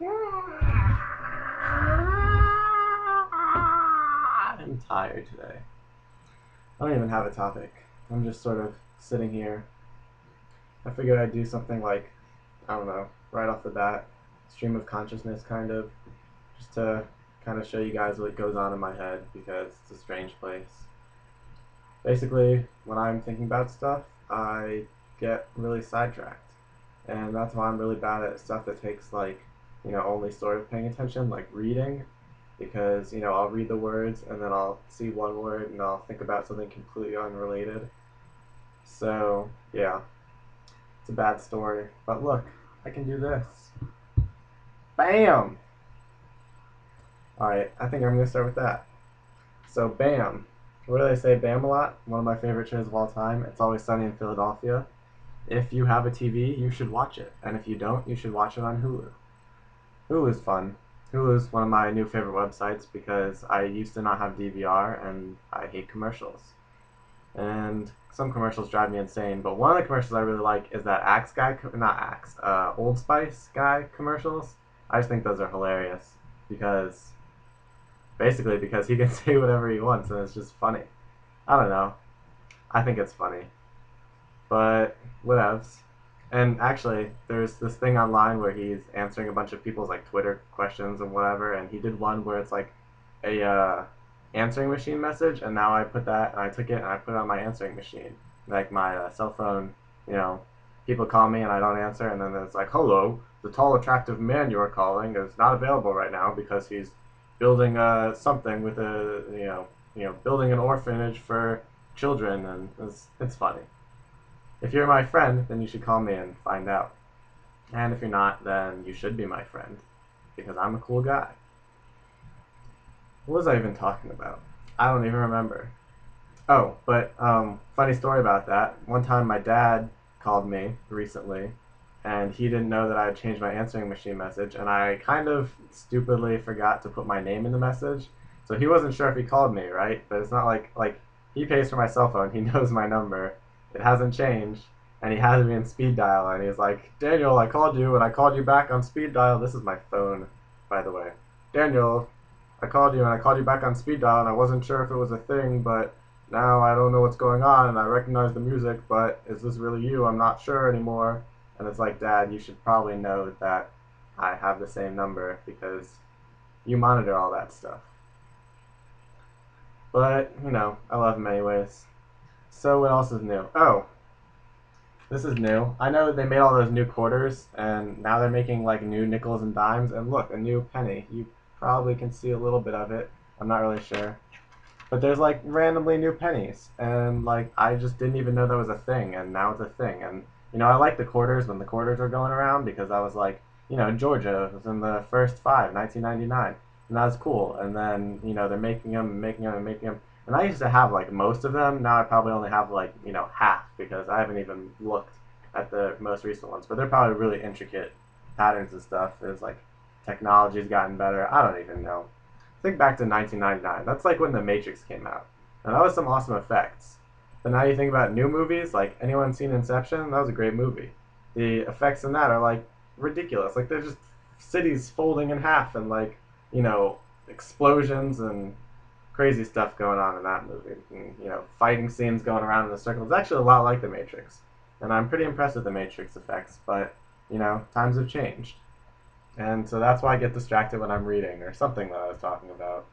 I'm tired today. I don't even have a topic. I'm just sort of sitting here. I figured I'd do something like, I don't know, right off the bat, stream of consciousness kind of, just to kind of show you guys what goes on in my head because it's a strange place. Basically, when I'm thinking about stuff, I get really sidetracked. And that's why I'm really bad at stuff that takes only sort of paying attention, like reading, because I'll read the words and then I'll see one word and I'll think about something completely unrelated. So yeah, it's a bad story. But look, I can do this. Bam! Alright, I think I'm gonna start with that. So bam. What do they say? Bam a lot? One of my favorite shows of all time. It's Always Sunny in Philadelphia. If you have a TV, you should watch it. And if you don't, you should watch it on Hulu. Hulu's fun. Hulu's one of my new favorite websites because I used to not have DVR and I hate commercials. And some commercials drive me insane, but one of the commercials I really like is that Axe guy, not Axe, Old Spice guy commercials. I just think those are hilarious because basically because he can say whatever he wants and it's just funny. I don't know. I think it's funny. But whatevs. And actually, there's this thing online where he's answering a bunch of people's like Twitter questions and whatever, and he did one where it's like a answering machine message, and now I put that and I took it and I put it on my answering machine, like my cell phone. You know, people call me and I don't answer, and then it's like, "Hello, the tall, attractive man you are calling is not available right now because he's building something with building an orphanage for children," and it's funny. If you're my friend, then you should call me and find out. And if you're not, then you should be my friend because I'm a cool guy. What was I even talking about? I don't even remember. Oh, but funny story about that. One time my dad called me recently and he didn't know that I had changed my answering machine message and I kind of stupidly forgot to put my name in the message. So he wasn't sure if he called me, right? But it's not like he pays for my cell phone. He knows my number. It hasn't changed. And he has me in speed dial and he's like, "Daniel, I called you and I called you back on speed dial." This is my phone, by the way. "Daniel, I called you and I called you back on speed dial and I wasn't sure if it was a thing, but now I don't know what's going on and I recognize the music, but is this really you? I'm not sure anymore." And it's like, "Dad, you should probably know that I have the same number because you monitor all that stuff." But, I love him anyways. So what else is new? Oh, this is new. I know they made all those new quarters, and now they're making like new nickels and dimes. And look, a new penny. You probably can see a little bit of it. I'm not really sure. But there's like randomly new pennies, and like I just didn't even know that was a thing, and now it's a thing. And I like the quarters when the quarters are going around because I was like, Georgia was in the first five, 1999, and that was cool. And then they're making them, and making them, and making them. And I used to have like most of them. Now I probably only have like half because I haven't even looked at the most recent ones. But they're probably really intricate patterns and stuff. It's like technology's gotten better. I don't even know. Think back to 1999. That's like when The Matrix came out. And that was some awesome effects. But now you think about new movies, like anyone seen Inception? That was a great movie. The effects in that are like ridiculous. Like they're just cities folding in half and like, explosions and crazy stuff going on in that movie. And, fighting scenes going around in a circle. It's actually a lot like The Matrix. And I'm pretty impressed with The Matrix effects, but, times have changed. And so that's why I get distracted when I'm reading or something that I was talking about.